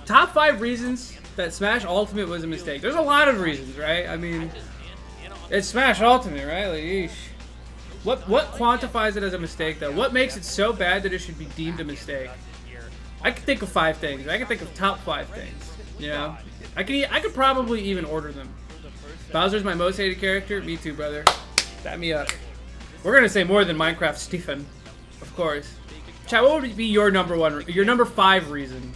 top 5 reasons that Smash Ultimate was a mistake. There's a lot of reasons, right? I mean, it's Smash Ultimate, right? Like, yeesh. What quantifies it as a mistake, though? What makes it so bad that it should be deemed a mistake? I could think of 5 things. I could think of top 5 things. You know, I could probably even order them. Bowser's my most hated character. Me too, brother. Bat me up. We're gonna say more than Minecraft Stephen, of course. Chat, what would be your number 5 reason?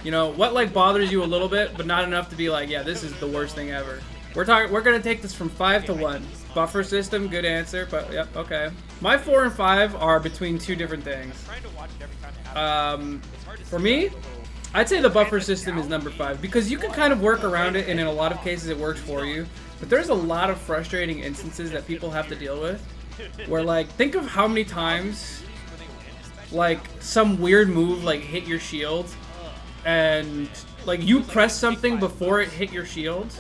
You know, what like bothers you a little bit, but not enough to be like, yeah, this is the worst thing ever. We're gonna take this from 5 to 1. Buffer system, good answer, but yep, okay. My 4 and 5 are between 2 different things. For me, I'd say the buffer system is number 5 because you can kind of work around it, and in a lot of cases it works for you. But there's a lot of frustrating instances that people have to deal with, where like, think of how many times like some weird move like hit your shield, and like you press something before it hit your shield,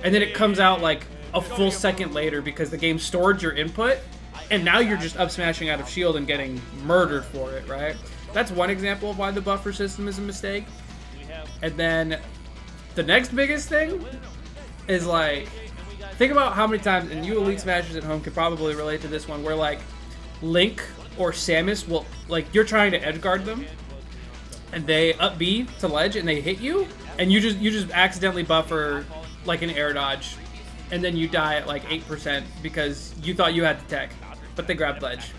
and then it comes out like a full second later because the game stored your input, and now you're just up smashing out of shield and getting murdered for it, right? That's one example of why the buffer system is a mistake. And then the next biggest thing is like, think about how many times, and you Elite Smashers at home could probably relate to this one, where like Link or Samus will, like, you're trying to edge guard them, and they up B to ledge and they hit you, and you just accidentally buffer like an air dodge, and then you die at like 8% because you thought you had the tech, but they grabbed ledge.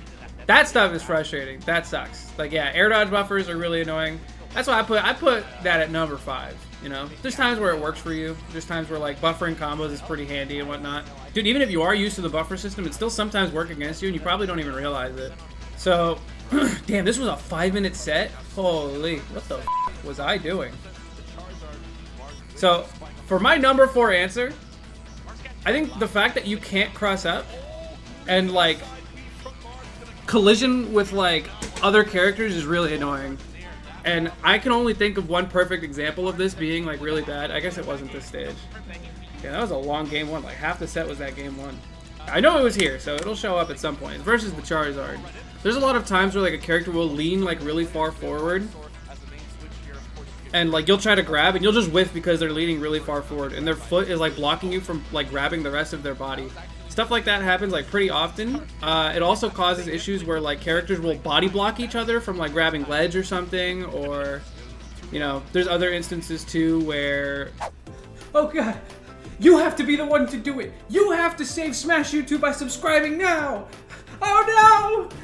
That stuff is frustrating. That sucks. Like, yeah, air dodge buffers are really annoying. That's why I put that at number 5. You know, there's times where it works for you. There's times where like buffering combos is pretty handy and whatnot. Dude, even if you are used to the buffer system, it still sometimes works against you, and you probably don't even realize it. So, damn, this was a 5-minute set. Holy, what the f was I doing? So, for my number 4 answer, I think the fact that you can't cross up and like collision with like other characters is really annoying. And I can only think of one perfect example of this being like really bad. I guess it wasn't this stage. Yeah, that was a long game 1. Like half the set was that game 1. I know it was here, so it'll show up at some point. Versus the Charizard. There's a lot of times where like a character will lean like really far forward, and like you'll try to grab and you'll just whiff because they're leaning really far forward, and their foot is like blocking you from like grabbing the rest of their body. Stuff like that happens like pretty often. It also causes issues where like characters will body block each other from like grabbing ledge or something, or you know, there's other instances too where, oh god, you have to be the one to do it. You have to save Smash YouTube by subscribing now. Oh no!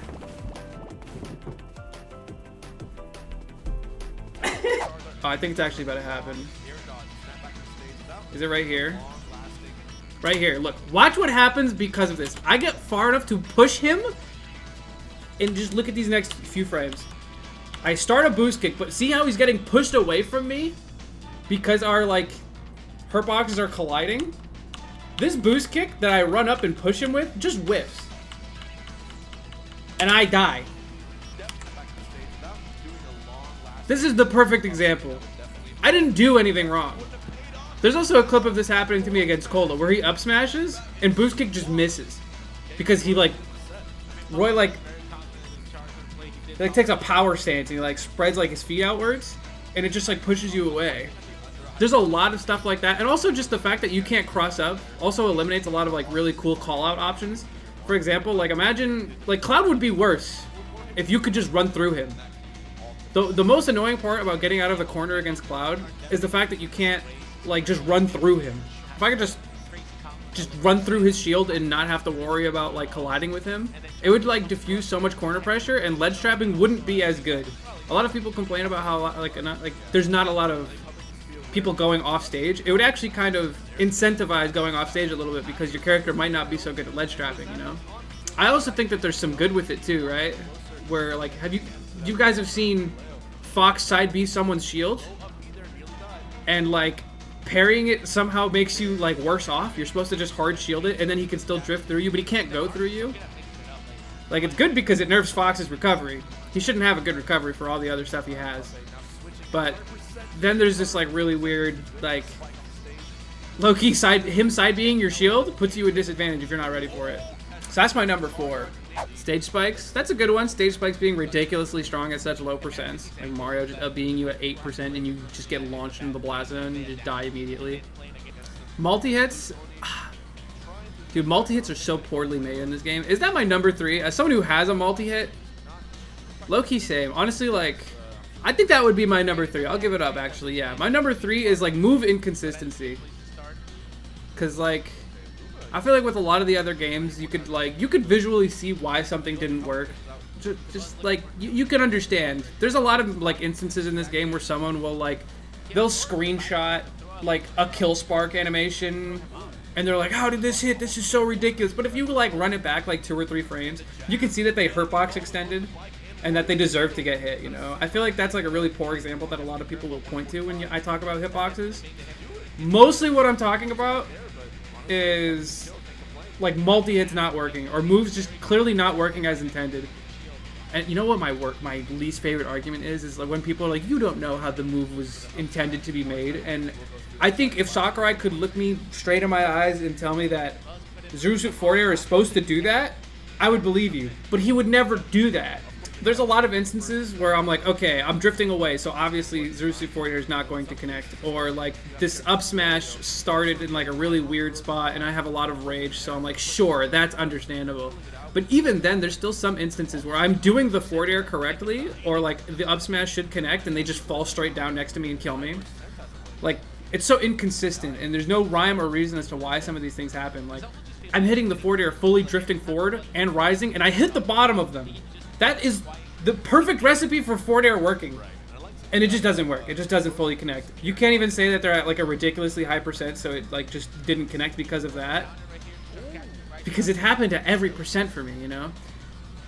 Oh, I think it's actually about to happen. Is it right here? Right here. Look, watch what happens because of this. I get far enough to push him, and just look at these next few frames. I start a boost kick, but see how he's getting pushed away from me because our like hurt boxes are colliding? This boost kick that I run up and push him with just whiffs. And I die. This is the perfect example. I didn't do anything wrong. There's also a clip of this happening to me against Cola where he up smashes and boost kick just misses. Because he like, Roy like takes a power stance and he like spreads like his feet outwards and it just like pushes you away. There's a lot of stuff like that, and also just the fact that you can't cross up also eliminates a lot of like really cool call out options. For example, like imagine, like Cloud would be worse if you could just run through him. The most annoying part about getting out of the corner against Cloud is the fact that you can't like just run through him. If I could just run through his shield and not have to worry about like colliding with him, it would like diffuse so much corner pressure, and ledge trapping wouldn't be as good. A lot of people complain about how like there's not a lot of people going off stage. It would actually kind of incentivize going off stage a little bit because your character might not be so good at ledge trapping, you know? I also think that there's some good with it too, right? Where like, you guys have seen Fox side B someone's shield, and like parrying it somehow makes you like worse off. You're supposed to just hard shield it and then he can still drift through you, but he can't go through you. Like, it's good because it nerfs Fox's recovery. He shouldn't have a good recovery for all the other stuff he has. But then there's this like really weird, like, low-key side being your shield puts you at disadvantage if you're not ready for it. So that's my number 4. Stage spikes, that's a good one. Stage spikes being ridiculously strong at such low percents. Like Mario just being you at 8% and you just get launched into the blast zone and you just die immediately. Multi-hits, dude, multi-hits are so poorly made in this game. Is that my number 3? As someone who has a multi-hit, low-key same. Honestly, like, I think that would be my number 3. I'll give it up, actually, yeah. My number 3 is, like, move inconsistency. Because, like, I feel like with a lot of the other games, you could visually see why something didn't work. Just like, you can understand. There's a lot of, like, instances in this game where someone will, like, they'll screenshot, like, a kill spark animation, and they're like, how did this hit? This is so ridiculous. But if you, like, run it back, like, 2 or 3 frames, you can see that they hurtbox extended, and that they deserve to get hit, you know? I feel like that's, like, a really poor example that a lot of people will point to when I talk about hitboxes. Mostly what I'm talking about is, like, multi-hits not working, or moves just clearly not working as intended. And you know what my least favorite argument is like when people are like, you don't know how the move was intended to be made. And I think if Sakurai could look me straight in my eyes and tell me that Zerusu forward air is supposed to do that, I would believe you. But he would never do that. There's a lot of instances where I'm like, okay, I'm drifting away, so obviously Zerusu forward air is not going to connect. Or like this up smash started in like a really weird spot and I have a lot of rage, so I'm like, sure, that's understandable. But even then, there's still some instances where I'm doing the forward air correctly, or like the up smash should connect and they just fall straight down next to me and kill me. Like, it's so inconsistent and there's no rhyme or reason as to why some of these things happen. Like, I'm hitting the forward air fully drifting forward and rising, and I hit the bottom of them. That is the perfect recipe for forward air working. And it just doesn't work. It just doesn't fully connect. You can't even say that they're at like a ridiculously high percent, so it like just didn't connect because of that. Because it happened at every percent for me, you know?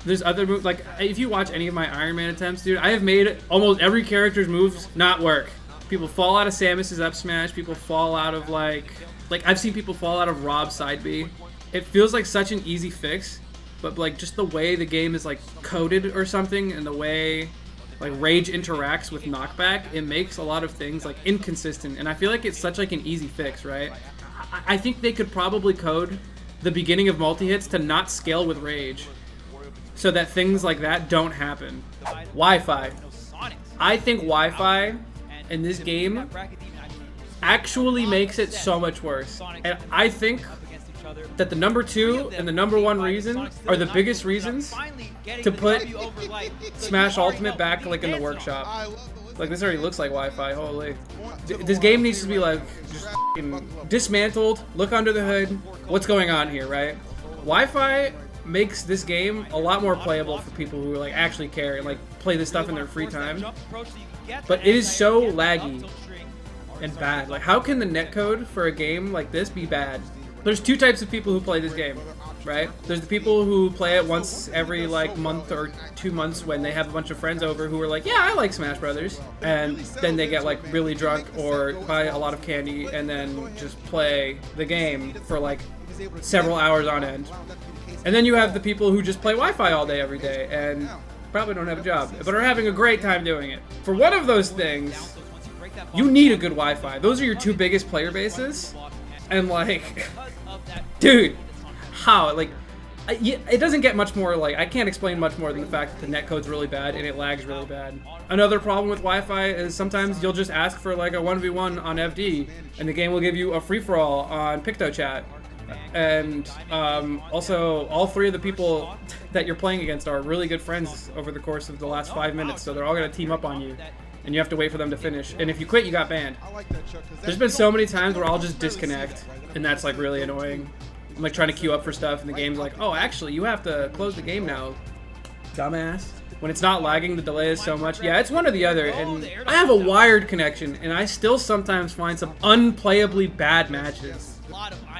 There's other moves, like, if you watch any of my Iron Man attempts, dude, I have made almost every character's moves not work. People fall out of Samus's up smash, people fall out of, like, I've seen people fall out of Rob's side B. It feels like such an easy fix, but, like, just the way the game is, like, coded or something, and the way, like, rage interacts with knockback, it makes a lot of things, like, inconsistent, and I feel like it's such, like, an easy fix, right? I think they could probably code the beginning of multi-hits to not scale with rage, so that things like that don't happen. Wi-Fi. I think Wi-Fi in this game actually makes it so much worse. And I think that the number 2 and the number 1 reason are the biggest reasons to put Smash Ultimate back like in the workshop. Like, this already looks like Wi-Fi, holy. This game needs to be like just dismantled, look under the hood, what's going on here, right? Wi-Fi makes this game a lot more playable for people who like actually care and like play this stuff in their free time. But it is so laggy and bad. Like, how can the netcode for a game like this be bad? There's 2 types of people who play this game, right? There's the people who play it once every like month or 2 months when they have a bunch of friends over who are like, yeah, I like Smash Brothers, and then they get like really drunk or buy a lot of candy and then just play the game for like several hours on end. And then you have the people who just play Wi-Fi all day every day and probably don't have a job, but are having a great time doing it. For one of those things, you need a good Wi-Fi. Those are your 2 biggest player bases. And like, dude, how? Like, it doesn't get much more, like, I can't explain much more than the fact that the netcode's really bad and it lags really bad. Another problem with Wi-Fi is sometimes you'll just ask for like a 1v1 on FD and the game will give you a free-for-all on PictoChat. And also, all 3 of the people that you're playing against are really good friends over the course of the last 5 minutes, so they're all going to team up on you. And you have to wait for them to finish. And if you quit, you got banned. There's been so many times where I'll just disconnect, and that's like really annoying. I'm like trying to queue up for stuff, and the game's like, oh, actually, you have to close the game now, dumbass. When it's not lagging, the delay is so much. Yeah, it's one or the other. And I have a wired connection, and I still sometimes find some unplayably bad matches.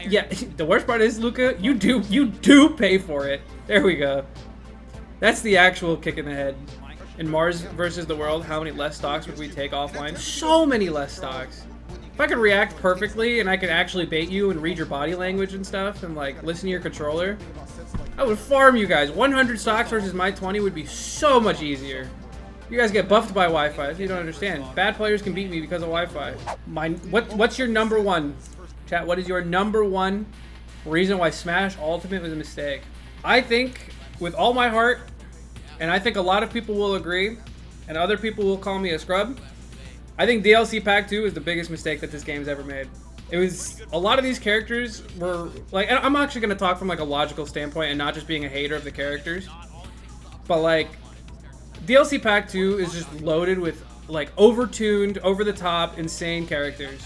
Yeah, the worst part is, Luca, you do pay for it. There we go. That's the actual kick in the head. In Mars versus the World, how many less stocks would we take offline? So many less stocks. If I could react perfectly and I could actually bait you and read your body language and stuff and like listen to your controller, I would farm you guys. 100 stocks versus my 20 would be so much easier. You guys get buffed by Wi-Fi, so you don't understand. Bad players can beat me because of Wi-Fi. What's your number 1? Chat, what is your number 1 reason why Smash Ultimate was a mistake? I think with all my heart, and I think a lot of people will agree, and other people will call me a scrub, I think DLC Pack 2 is the biggest mistake that this game's ever made. It was, a lot of these characters were, like, and I'm actually going to talk from, like, a logical standpoint and not just being a hater of the characters. But, like, DLC Pack 2 is just loaded with, like, over-tuned, over-the-top, insane characters.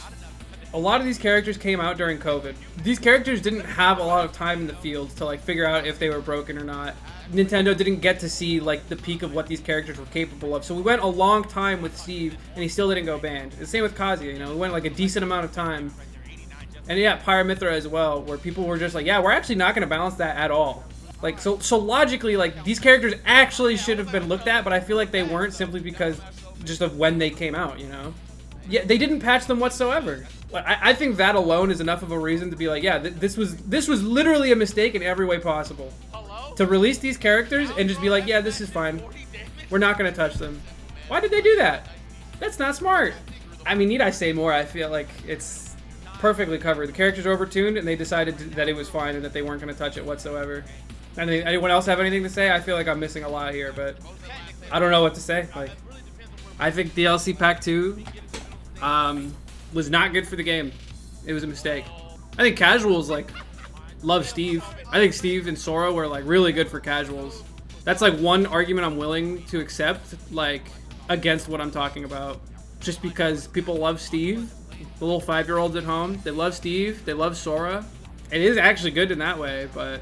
A lot of these characters came out during COVID. These characters didn't have a lot of time in the field to, like, figure out if they were broken or not. Nintendo didn't get to see, like, the peak of what these characters were capable of. So we went a long time with Steve, and he still didn't go banned. The same with Kazuya, you know, we went, like, a decent amount of time. And yeah, Pyramithra as well, where people were just like, yeah, we're actually not going to balance that at all. Like, so logically, like, these characters actually should have been looked at, but I feel like they weren't simply because just of when they came out, you know? Yeah, they didn't patch them whatsoever. I think that alone is enough of a reason to be like, yeah, this was literally a mistake in every way possible. To release these characters and just be like, yeah, this is fine. We're not going to touch them. Why did they do that? That's not smart. I mean, need I say more? I feel like it's perfectly covered. The characters are overtuned, and they decided that it was fine and that they weren't going to touch it whatsoever. Anyone else have anything to say? I feel like I'm missing a lot here, but I don't know what to say. Like, I think DLC Pack 2 was not good for the game. It was a mistake. I think casuals, like, love Steve. I think Steve and Sora were, like, really good for casuals. That's, like, one argument I'm willing to accept, like, against what I'm talking about. Just because people love Steve. The little 5-year-olds at home, they love Steve. They love Sora. It is actually good in that way, but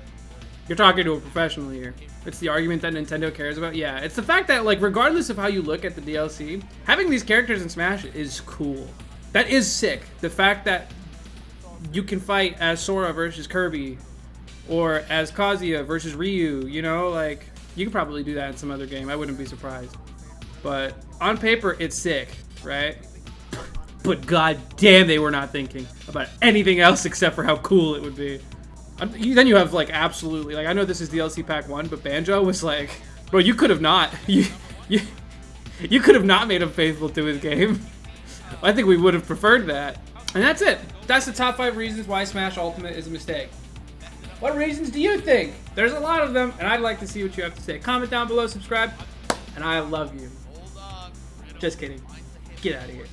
you're talking to a professional here. It's the argument that Nintendo cares about. Yeah, it's the fact that, like, regardless of how you look at the DLC, having these characters in Smash is cool. That is sick. The fact that you can fight as Sora versus Kirby, or as Kazuya versus Ryu, you know, like, you could probably do that in some other game. I wouldn't be surprised. But on paper, it's sick, right? But god damn, they were not thinking about anything else except for how cool it would be. Then you have, like, absolutely, like, I know this is DLC Pack 1, but Banjo was like, bro, you could have not. You could have not made him faithful to his game. I think we would have preferred that. And that's it. That's the top 5 reasons why Smash Ultimate is a mistake. What reasons do you think? There's a lot of them, and I'd like to see what you have to say. Comment down below, subscribe, and I love you. Just kidding. Get out of here.